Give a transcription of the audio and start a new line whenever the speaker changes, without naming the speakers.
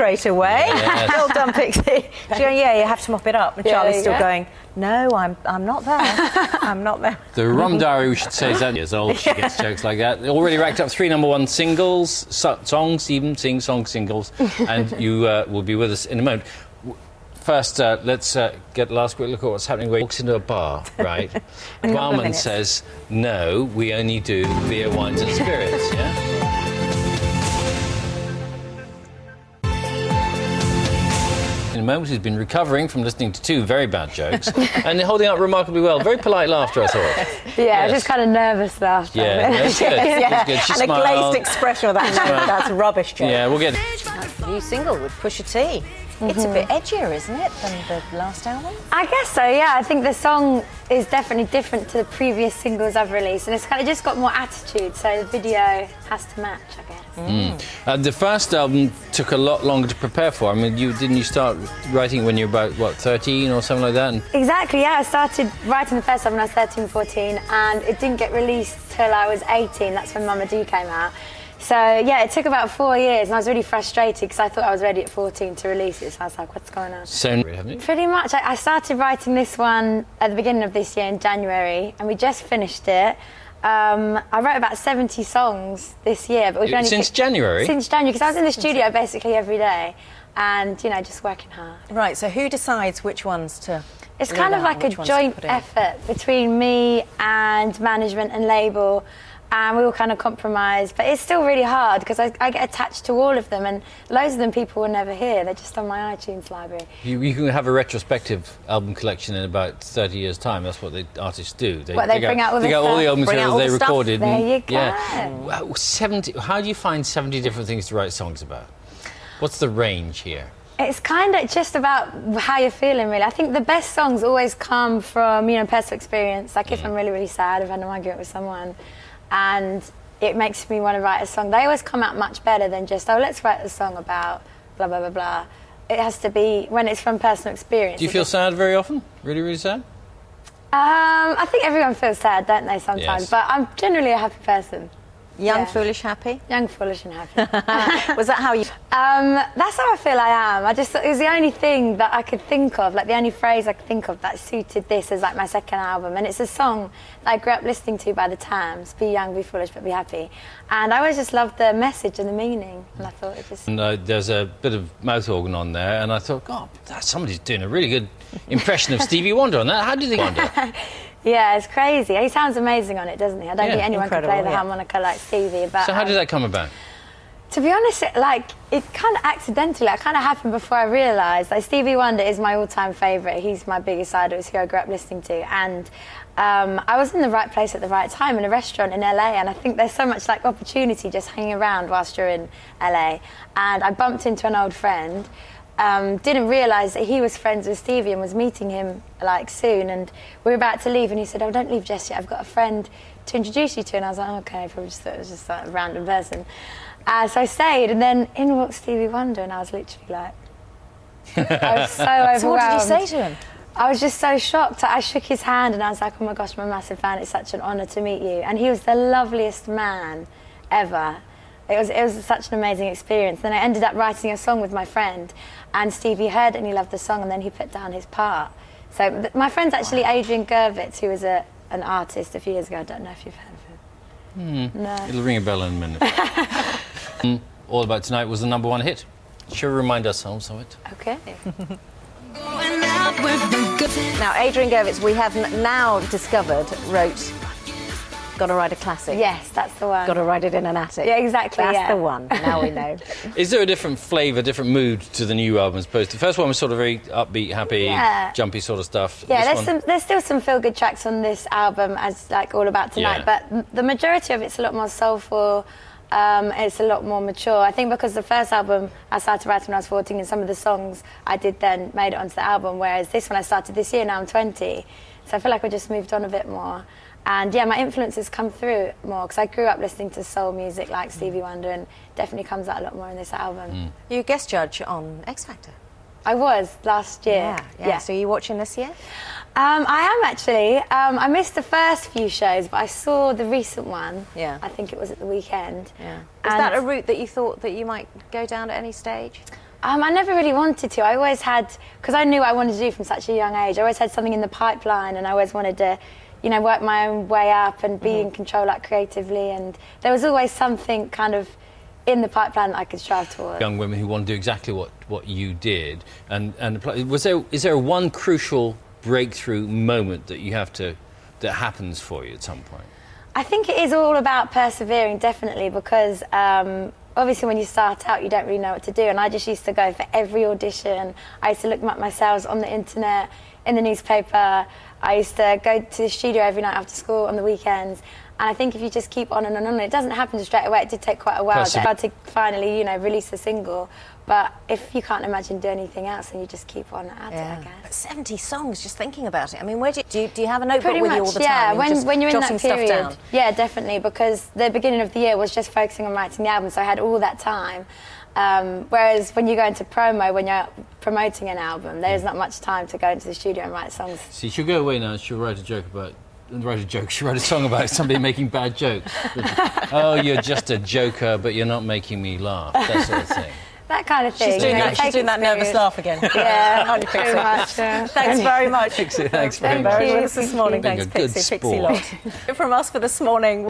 straight away.
Yes.
Well done, Pixie. She's going, yeah, you have to mop it up. And Charlie's still going, no, I'm not there. I'm not there.
The Rum Diary, we should say, is 8 years old. She gets jokes like that. Already racked up 3 #1 singles, songs, even singles, and you will be with us in a moment. First, let's get a last quick look at what's happening. He walks into a bar, right? The barman says, no, we only do beer, wines and spirits, yeah? In a moment, he's been recovering from listening to 2 very bad jokes and holding up remarkably well. Very polite laughter, I thought.
Yeah, just kind of nervous laughter.
Yeah, that's good. That's good. She
and
smiled.
a glazed expression of that. That's a rubbish joke.
Yeah, we'll get...
That's the new single with Pusha T. It's a bit edgier, isn't it, than the last album?
I guess so, yeah. I think the song is definitely different to the previous singles I've released, and it's kind of just got more attitude, so the video has to match, I guess.
The first album took a lot longer to prepare for. I mean, didn't you start writing when you were about, what, 13 or something like that? And...
Exactly, yeah. I started writing the first album when I was 13, 14, and it didn't get released till I was 18. That's when Mama Do came out. So, yeah, it took about 4 years, and I was really frustrated because I thought I was ready at 14 to release it, so I was like, what's going on?
So, haven't you?
Pretty much. I started writing this one at the beginning of this year in January, and we just finished it. I wrote about 70 songs this year, but we've only...
Since January? Since
January, because I was in the studio basically every day, and, you know, just working hard.
Right, so who decides which ones to...
It's kind of like a joint effort between me and management and label, and we all kind of compromise, but it's still really hard because I get attached to all of them, and loads of them people will never hear. They're just on my iTunes library.
You can have a retrospective album collection in about 30 years' time. That's what the artists do.
They bring out all the
all the album materials they recorded.
There you go.
Yeah. Wow, 70. How do you find 70 different things to write songs about? What's the range here?
It's kind of just about how you're feeling, really. I think the best songs always come from, you know, personal experience. Like if I'm really, really sad, I've had an argument with someone, and it makes me want to write a song. They always come out much better than just, oh, let's write a song about blah, blah, blah, blah. It has to be when it's from personal experience.
Do you feel sad very often? Really, really sad?
I think everyone feels sad, don't they, sometimes?
Yes.
But I'm generally a happy person.
Young, foolish, happy?
Young, foolish and happy.
Was that how you...
That's how I feel I am. I just, it was the only thing that I could think of, like the only phrase I could think of that suited this as like my second album. And it's a song that I grew up listening to by the Tams, Be Young, Be Foolish, but Be Happy. And I always just loved the message and the meaning. And I thought it just...
And there's a bit of mouth organ on there, and I thought, God, somebody's doing a really good impression of Stevie Wonder on that. How did they wonder?
Yeah, it's crazy. He sounds amazing on it, doesn't he? I don't think anyone can play the harmonica like Stevie. But,
so how did that come about?
To be honest, it kind of accidentally, it kind of happened before I realised. Like, Stevie Wonder is my all-time favourite. He's my biggest idol. It's who I grew up listening to. And I was in the right place at the right time in a restaurant in LA, and I think there's so much like opportunity just hanging around whilst you're in LA. And I bumped into an old friend. Didn't realise that he was friends with Stevie and was meeting him like soon, and we were about to leave and he said, oh, don't leave just yet, I've got a friend to introduce you to. And I was like, oh, okay, probably just thought it was just like a random person. So I stayed, and then in walked Stevie Wonder, and I was literally like, I was so overwhelmed.
So what did you say to him?
I was just so shocked. I shook his hand and I was like, oh my gosh, I'm a massive fan, it's such an honour to meet you. And he was the loveliest man ever. It was such an amazing experience. Then I ended up writing a song with my friend, and Stevie heard it and he loved the song, and then he put down his part. So my friend's actually Adrian Gervitz, who was an artist a few years ago. I don't know if you've heard of him. No.
It'll ring a bell in a minute. All About Tonight was the #1 hit. Should we remind ourselves of it?
Okay.
Now, Adrian Gervitz, we have now discovered, wrote Gotta Write a Classic.
Yes, that's the one.
Gotta Write It in an Attic.
Yeah, exactly.
That's the one. Now we know.
Is there a different flavour, different mood to the new album as opposed to the first one was sort of very upbeat, happy, jumpy sort of stuff?
Yeah, there's still some feel-good tracks on this album, as like All About Tonight, but the majority of it's a lot more soulful. It's a lot more mature. I think because the first album I started writing when I was 14, and some of the songs I did then made it onto the album, whereas this one I started this year, now I'm 20. So I feel like we just moved on a bit more. And yeah, my influences come through more because I grew up listening to soul music like Stevie Wonder, and definitely comes out a lot more in this album.
You're a guest judge on X Factor.
I was last year.
Yeah. So are you watching this year?
I am actually. I missed the first few shows, but I saw the recent one.
Yeah.
I think it was at the weekend.
Yeah. Is that a route that you thought that you might go down at any stage?
I never really wanted to. I always had, because I knew what I wanted to do from such a young age. I always had something in the pipeline, and I always wanted to, you know, work my own way up and be in control, like, creatively. And there was always something kind of in the pipeline that I could strive towards.
Young women who want to do exactly what you did, and is there one crucial breakthrough moment that that happens for you at some point?
I think it is all about persevering, definitely, because obviously when you start out you don't really know what to do, and I just used to go for every audition. I used to look them up myself on the internet, in the newspaper. I used to go to the studio every night after school on the weekends, and I think if you just keep on and on, it doesn't happen straight away. It did take quite a while to finally, you know, release the single. But if you can't imagine doing anything else, then you just keep on at it, I guess.
But 70 songs, just thinking about it. I mean, where do you have a notebook
Pretty
with
much,
you all the
yeah.
time?
When you're in that
stuff
period,
down?
yeah, definitely, because the beginning of the year was just focusing on writing the album, so I had all that time. Whereas when you go into promo, when you're promoting an album, there's not much time to go into the studio and write songs.
See, she'll go away now and she'll write a song about somebody making bad jokes. Oh, you're just a joker, but you're not making me laugh. That sort of thing.
That kind of thing.
She's doing that nervous laugh again.
Yeah, pretty much.
Thanks very much.
Pixie, thanks very
Thank
much.
you.
This morning.
Being
Thanks,
a good
Pixie
sport.
Lott. From us for this morning.